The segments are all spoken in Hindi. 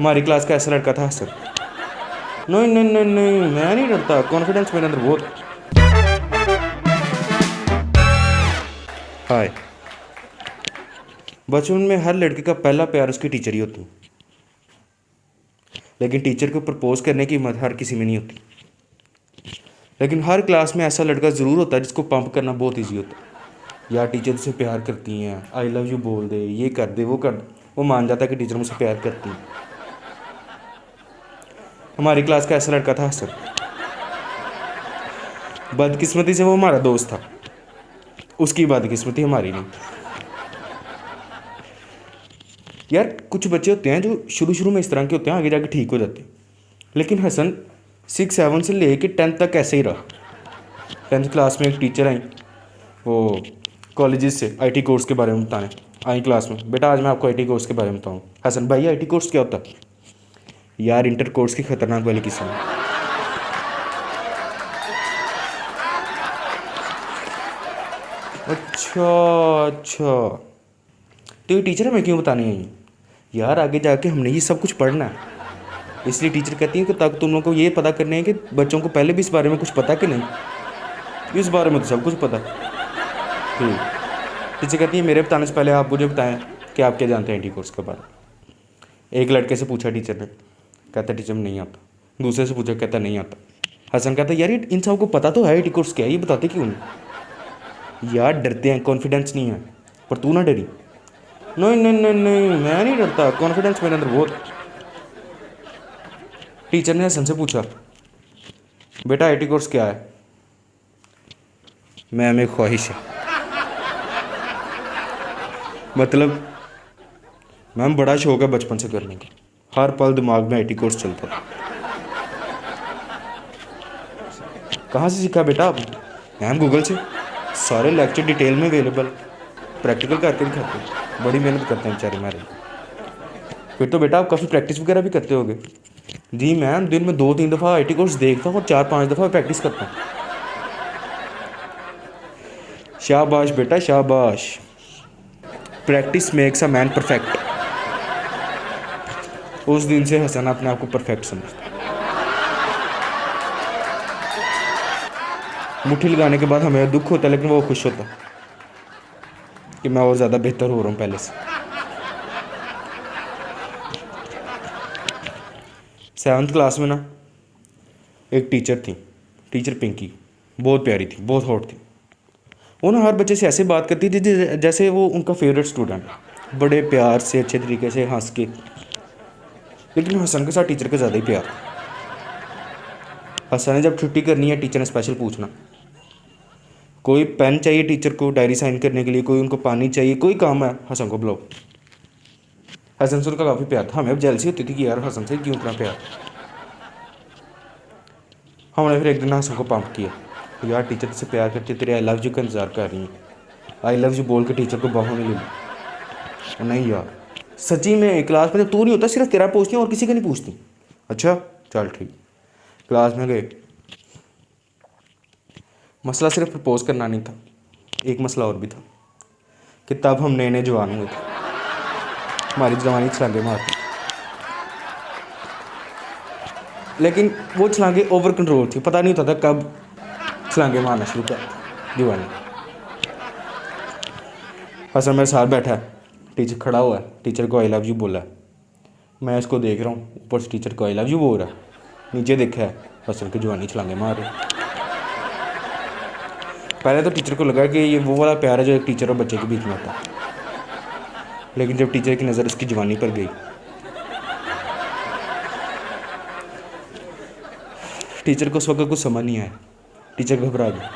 हमारी क्लास का ऐसा लड़का था हसन। नहीं नहीं नहीं नहीं, मैं नहीं डरता, कॉन्फिडेंस मेरे अंदर बहुत। हाय। बचपन में हर लड़के का पहला प्यार उसकी टीचर ही होती है, लेकिन टीचर को प्रपोज करने की हिम्मत हर किसी में नहीं होती। लेकिन हर क्लास में ऐसा लड़का ज़रूर होता है जिसको पंप करना बहुत ईजी होता है। यार टीचर से प्यार करती हैं, आई लव यू बोल दे, ये कर दे, वो कर दे, वो मान जाता है कि टीचर मुझसे प्यार करती है। हमारी क्लास का ऐसा लड़का था हसन। बदकिस्मती से वो हमारा दोस्त था, उसकी बदकिस्मती हमारी नहीं। यार कुछ बच्चे होते हैं जो शुरू शुरू में इस तरह के होते हैं, आगे जाके ठीक हो जाते हैं। लेकिन हसन 6-7 से ले कर 10th तक ऐसे ही रहा। 10th क्लास में एक टीचर आई, वो कॉलेजेस से आईटी कोर्स के बारे में बताने आई क्लास में। बेटा आज मैं आपको आईटी कोर्स के बारे में बताऊँ। हसन भाई आईटी कोर्स क्या होता है? यार इंटर कोर्स की खतरनाक वाली किस्म। अच्छा अच्छा, तो ये टीचर हमें क्यों बतानी है? यार आगे जाके हमने ये सब कुछ पढ़ना है, इसलिए टीचर कहती है कि तब तुम लोगों को ये पता करने है कि बच्चों को पहले भी इस बारे में कुछ पता कि नहीं। इस बारे में तो सब कुछ पता। ठीक। टीचर कहती है मेरे बताने से पहले आप मुझे बताएं कि आप क्या जानते हैं आईटी कोर्स के बारे में। एक लड़के से पूछा टीचर ने, कहता टीचर में नहीं आता। दूसरे से पूछा, कहता नहीं आता। हसन कहता यार इन सबको पता तो है आईटी कोर्स क्या है, ये बताते क्यों नहीं? यार डरते हैं, कॉन्फिडेंस नहीं है। पर तू ना डरी। नहीं नहीं नहीं नहीं, मैं नहीं डरता, कॉन्फिडेंस मेरे अंदर बहुत। टीचर ने हसन से पूछा, बेटा आईटी कोर्स क्या है? मैम एक ख्वाहिश है। मतलब मैम बड़ा शौक है बचपन से करने का, हर पल दिमाग में आईटी कोर्स चलता है। कहाँ से सीखा बेटा आपने? मैम गूगल से, सारे लेक्चर डिटेल में अवेलेबल, प्रैक्टिकल करके दिखाते हैं, बड़ी मेहनत करते हैं बेचारे हमारे। फिर तो बेटा आप काफ़ी प्रैक्टिस वगैरह भी करते होगे। जी मैम दिन में 2-3 दफ़ा आईटी कोर्स देखता हूँ और 4-5 दफ़ा प्रैक्टिस करता हूँ। शाबाश बेटा शाबाश, practice makes a man perfect. उस दिन से हसन अपने आप को परफेक्ट समझता। मुट्ठी लगाने के बाद हमें दुख होता है, लेकिन वो खुश होता कि मैं और ज़्यादा बेहतर हो रहा हूँ पहले से। 7th क्लास में ना एक टीचर थी, टीचर पिंकी, बहुत प्यारी थी, बहुत हॉट थी। वो ना हर बच्चे से ऐसे बात करती थी जैसे वो उनका फेवरेट स्टूडेंट, बड़े प्यार से अच्छे तरीके से हंस के। लेकिन हसन के साथ टीचर का ज़्यादा ही प्यार। हसन ने जब छुट्टी करनी है टीचर ने स्पेशल पूछना, कोई पेन चाहिए टीचर को डायरी साइन करने के लिए, कोई उनको पानी चाहिए, कोई काम है हसन को बुलाओ। हसन से उनका काफ़ी प्यार था। हमें अब जेलसी होती थी कि यार हसन से क्यों इतना प्यार। हमने फिर एक दिन हसन को पंप किया, यार टीचर से प्यार करती, तेरे आई लव यू का इंतज़ार कर रही है, आई लव यू बोल के टीचर को बाहों में ले ली। नहीं यार सच्ची में क्लास में जब तू नहीं होता सिर्फ तेरा पूछती और किसी का नहीं पूछती। अच्छा चल ठीक। क्लास में गए, मसला सिर्फ प्रपोज करना नहीं था, एक मसला और भी था कि तब हम नए नए जवान हुए थे, हमारी जवानी छलांगे मारती। लेकिन वो छलांगे ओवर कंट्रोल थी, पता नहीं होता था कब छलांगे मारना शुरू कर दीवानी। हसन मेरे साथ बैठा है, टीचर खड़ा हुआ है, टीचर को आई लव यू बोला है। मैं इसको देख रहा हूँ, ऊपर से टीचर को आई लव यू बोल रहा है, नीचे देखा है हसन की जवानी छलांगे मार रहे। पहले तो टीचर को लगा कि ये वो वाला प्यार है जो एक टीचर और बच्चे के बीच में होता है। लेकिन जब टीचर की नज़र उसकी जवानी पर गई, टीचर को उस वक्त कुछ समझ नहीं आया, टीचर घबरा गया।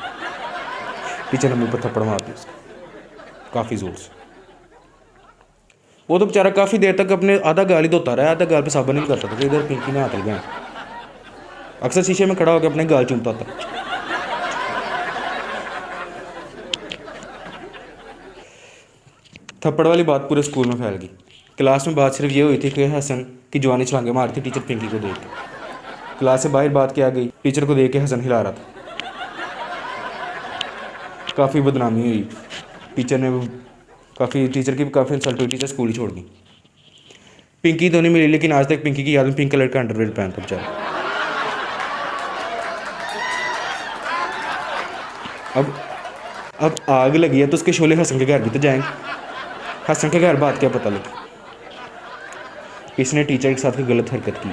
टीचर ने मुँह पर थप्पड़ मार दिया उसको काफ़ी ज़ोर से। वो तो बेचारा काफ़ी देर तक अपने आधा गाल ही धोता रहा, आधा गाल पे साबुन नहीं करता था, तो इधर पिंकी ने हाथ लगाया। अक्सर शीशे में खड़ा होकर अपने गाल चूमता था। थप्पड़ वाली बात पूरे स्कूल में फैल गई। क्लास में बात सिर्फ ये हुई थी कि हसन की जवानी छलांगे मार थी टीचर पिंकी को देख के। क्लास से बाहर बात क्या गई, टीचर को देख के हसन हिला रहा था। काफ़ी बदनामी हुई, टीचर की भी काफ़ी इंसल्ट हुई, टीचर स्कूल ही छोड़ दी। पिंकी तो नहीं मिली, लेकिन आज तक पिंकी की याद में पिंक कलर का अंडरवेयर पहनता बेचारा। अब आग लगी है तो उसके शोले हसन के घर भी तो जाएंगे। हसन के घर बात क्या पता लगी। इसने टीचर के साथ गलत हरकत की।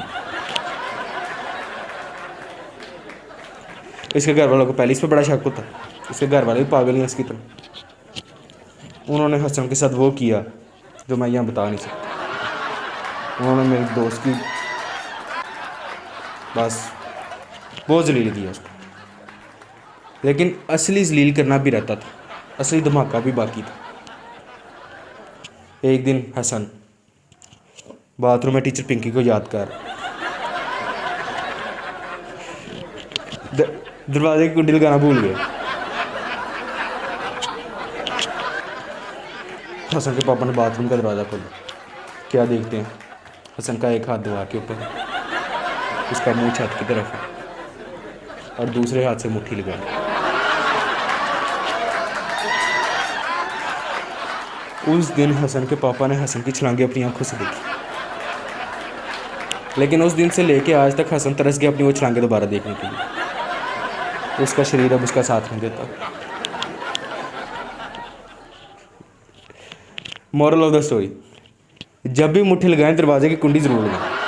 इसके घर वालों को पहले इस पर बड़ा शक होता। इसके घर वाले भी पागल हैं इसकी तरह। उन्होंने हसन के साथ वो किया जो मैं यहाँ बता नहीं सकता। उन्होंने मेरे दोस्त की बस बहुत जलील किया उसको, लेकिन असली जलील करना भी रहता था, असली धमाका भी बाकी था। एक दिन हसन बाथरूम में टीचर पिंकी को याद कर दरवाजे की कुंडी लगाना भूल गया। हसन के पापा ने बाथरूम का दरवाज़ा खोला। क्या देखते हैं, हसन का एक हाथ दीवार के ऊपर है, उसका मुंह छत की तरफ है और दूसरे हाथ से मुट्ठी लगाई। उस दिन हसन के पापा ने हसन की छलांगे अपनी आंखों से देखी, लेकिन उस दिन से लेके आज तक हसन तरस गया अपनी वो छलांगे दोबारा देखने के लिए। उसका शरीर अब उसका साथ नहीं देता। मॉरल ऑफ द स्टोरी, जब भी मुट्ठी लगाएं दरवाजे की कुंडी ज़रूर लगाएं।